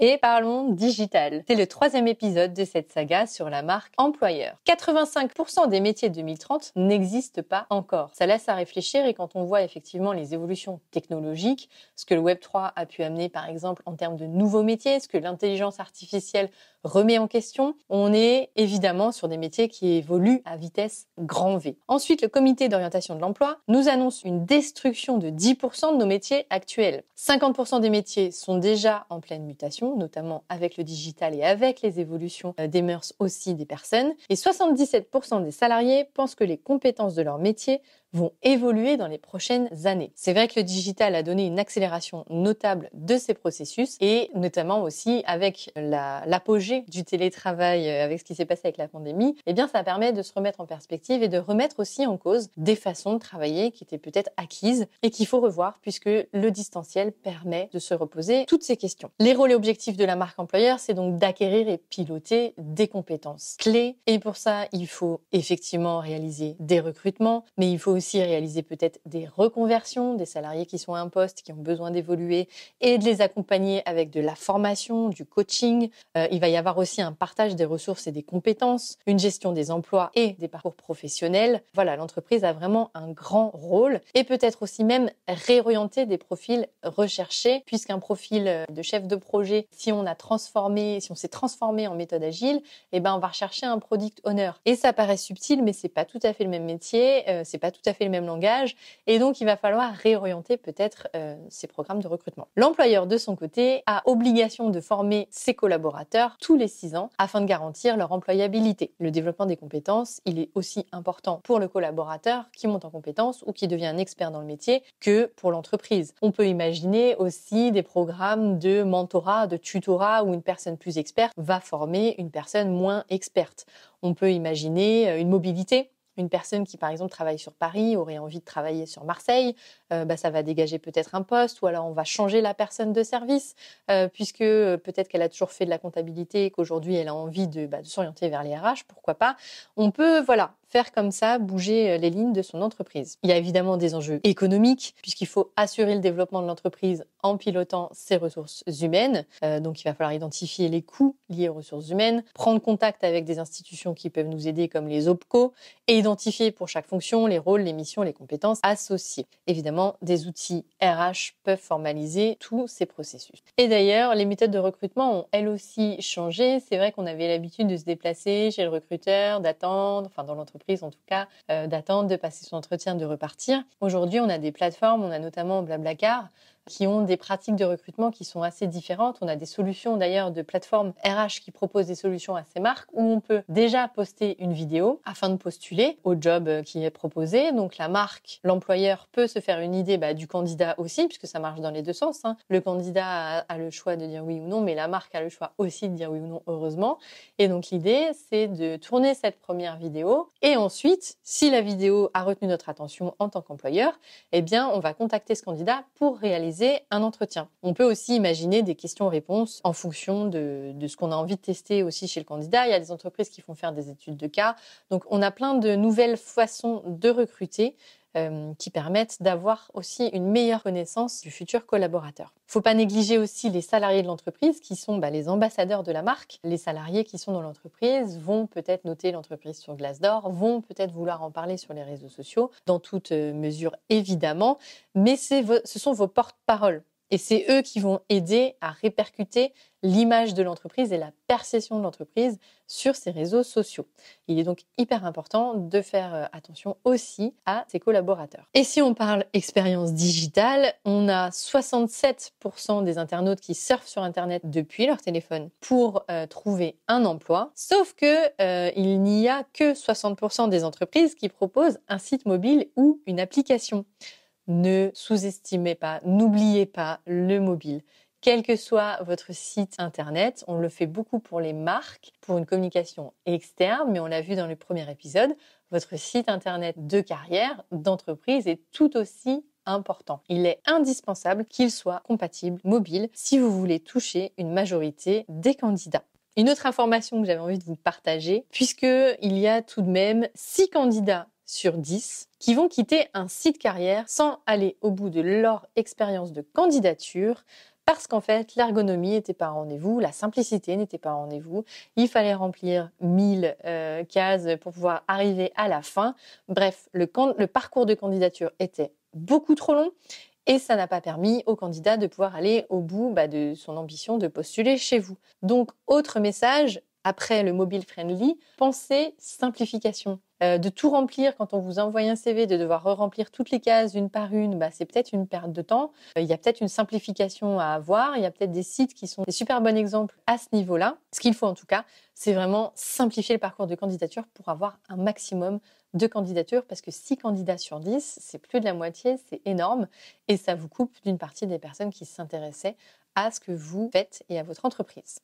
Et parlons digital. C'est le 3e épisode de cette saga sur la marque employeur. 85% des métiers de 2030 n'existent pas encore. Ça laisse à réfléchir et quand on voit effectivement les évolutions technologiques, ce que le Web3 a pu amener par exemple en termes de nouveaux métiers, ce que l'intelligence artificielle remet en question, on est évidemment sur des métiers qui évoluent à vitesse grand V. Ensuite, le comité d'orientation de l'emploi nous annonce une destruction de 10% de nos métiers actuels. 50% des métiers sont déjà en pleine mutation, notamment avec le digital et avec les évolutions des mœurs aussi des personnes. Et 77% des salariés pensent que les compétences de leur métier vont évoluer dans les prochaines années. C'est vrai que le digital a donné une accélération notable de ces processus et notamment aussi avec l'apogée du télétravail, avec ce qui s'est passé avec la pandémie, eh bien ça permet de se remettre en perspective et de remettre aussi en cause des façons de travailler qui étaient peut-être acquises et qu'il faut revoir puisque le distanciel permet de se reposer toutes ces questions. Les rôles et objectifs de la marque employeur, c'est donc d'acquérir et piloter des compétences clés et pour ça, il faut effectivement réaliser des recrutements, mais il faut aussi réaliser peut-être des reconversions, des salariés qui sont à un poste, qui ont besoin d'évoluer et de les accompagner avec de la formation, du coaching. Il va y avoir aussi un partage des ressources et des compétences, une gestion des emplois et des parcours professionnels. Voilà, l'entreprise a vraiment un grand rôle et peut-être aussi même réorienter des profils recherchés puisqu'un profil de chef de projet, si on s'est transformé en méthode agile, eh ben on va rechercher un product owner. Et ça paraît subtil, mais c'est pas tout à fait le même métier, c'est pas tout à fait le même langage et donc il va falloir réorienter peut-être ces programmes de recrutement. L'employeur de son côté a obligation de former ses collaborateurs tous les 6 ans afin de garantir leur employabilité. Le développement des compétences, il est aussi important pour le collaborateur qui monte en compétences ou qui devient un expert dans le métier que pour l'entreprise. On peut imaginer aussi des programmes de mentorat, de tutorat où une personne plus experte va former une personne moins experte. On peut imaginer une mobilité. Une personne qui, par exemple, travaille sur Paris aurait envie de travailler sur Marseille, ça va dégager peut-être un poste ou alors on va changer la personne de service puisque peut-être qu'elle a toujours fait de la comptabilité et qu'aujourd'hui elle a envie de s'orienter vers les RH, pourquoi pas. On peut, faire comme ça, bouger les lignes de son entreprise. Il y a évidemment des enjeux économiques puisqu'il faut assurer le développement de l'entreprise en pilotant ses ressources humaines. Donc, il va falloir identifier les coûts liés aux ressources humaines, prendre contact avec des institutions qui peuvent nous aider comme les OPCO et identifier pour chaque fonction les rôles, les missions, les compétences associées. Évidemment, des outils RH peuvent formaliser tous ces processus. Et d'ailleurs, les méthodes de recrutement ont elles aussi changé. C'est vrai qu'on avait l'habitude de se déplacer chez le recruteur, d'attendre, dans l'entreprise en tout cas, d'attendre, de passer son entretien, de repartir. Aujourd'hui, on a des plateformes, on a notamment Blablacar, qui ont des pratiques de recrutement qui sont assez différentes. On a des solutions d'ailleurs de plateformes RH qui proposent des solutions à ces marques où on peut déjà poster une vidéo afin de postuler au job qui est proposé. Donc la marque, l'employeur peut se faire une idée du candidat aussi, puisque ça marche dans les deux sens. Le candidat a le choix de dire oui ou non, mais la marque a le choix aussi de dire oui ou non, heureusement. Et donc l'idée, c'est de tourner cette première vidéo et ensuite, si la vidéo a retenu notre attention en tant qu'employeur, eh bien, on va contacter ce candidat pour réaliser un entretien. On peut aussi imaginer des questions-réponses en fonction de ce qu'on a envie de tester aussi chez le candidat. Il y a des entreprises qui font faire des études de cas. Donc, on a plein de nouvelles façons de recruter qui permettent d'avoir aussi une meilleure connaissance du futur collaborateur. Il ne faut pas négliger aussi les salariés de l'entreprise qui sont les ambassadeurs de la marque. Les salariés qui sont dans l'entreprise vont peut-être noter l'entreprise sur Glassdoor, vont peut-être vouloir en parler sur les réseaux sociaux, dans toute mesure évidemment, mais ce sont vos porte-paroles. Et c'est eux qui vont aider à répercuter l'image de l'entreprise et la perception de l'entreprise sur ces réseaux sociaux. Il est donc hyper important de faire attention aussi à ses collaborateurs. Et si on parle expérience digitale, on a 67% des internautes qui surfent sur Internet depuis leur téléphone pour trouver un emploi, sauf que il n'y a que 60% des entreprises qui proposent un site mobile ou une application. Ne sous-estimez pas, n'oubliez pas le mobile. Quel que soit votre site internet, on le fait beaucoup pour les marques, pour une communication externe, mais on l'a vu dans le premier épisode, votre site internet de carrière, d'entreprise est tout aussi important. Il est indispensable qu'il soit compatible mobile si vous voulez toucher une majorité des candidats. Une autre information que j'avais envie de vous partager, puisqu'il y a tout de même 6 candidats sur 10 qui vont quitter un site carrière sans aller au bout de leur expérience de candidature parce qu'en fait, l'ergonomie n'était pas au rendez-vous, la simplicité n'était pas au rendez-vous. Il fallait remplir 1000 cases pour pouvoir arriver à la fin. Bref, le parcours de candidature était beaucoup trop long. Et ça n'a pas permis au candidat de pouvoir aller au bout de son ambition de postuler chez vous. Donc, autre message, après le mobile friendly, pensez simplification. De tout remplir quand on vous envoie un CV, de devoir re-remplir toutes les cases une par une, c'est peut-être une perte de temps. Il y a peut-être une simplification à avoir. Il y a peut-être des sites qui sont des super bons exemples à ce niveau-là. Ce qu'il faut en tout cas, c'est vraiment simplifier le parcours de candidature pour avoir un maximum de candidatures, parce que 6 candidats sur 10, c'est plus de la moitié, c'est énorme, et ça vous coupe d'une partie des personnes qui s'intéressaient à ce que vous faites et à votre entreprise.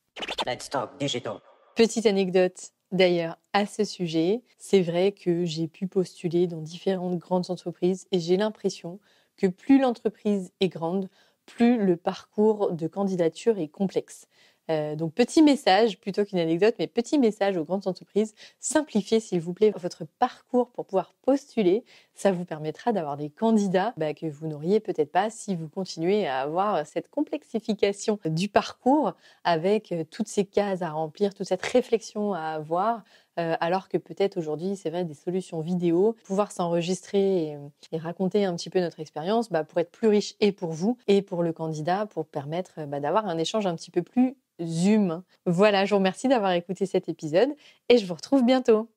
Let's talk digital. Petite anecdote d'ailleurs à ce sujet, c'est vrai que j'ai pu postuler dans différentes grandes entreprises et j'ai l'impression que plus l'entreprise est grande, plus le parcours de candidature est complexe. Donc petit message, plutôt qu'une anecdote, mais petit message aux grandes entreprises, simplifiez s'il vous plaît votre parcours pour pouvoir postuler. Ça vous permettra d'avoir des candidats que vous n'auriez peut-être pas si vous continuez à avoir cette complexification du parcours avec toutes ces cases à remplir, toute cette réflexion à avoir. Alors que peut-être aujourd'hui, c'est vrai, des solutions vidéo, pouvoir s'enregistrer et raconter un petit peu notre expérience pour être plus riche et pour vous et pour le candidat, pour permettre d'avoir un échange un petit peu plus humain. Voilà, je vous remercie d'avoir écouté cet épisode et je vous retrouve bientôt.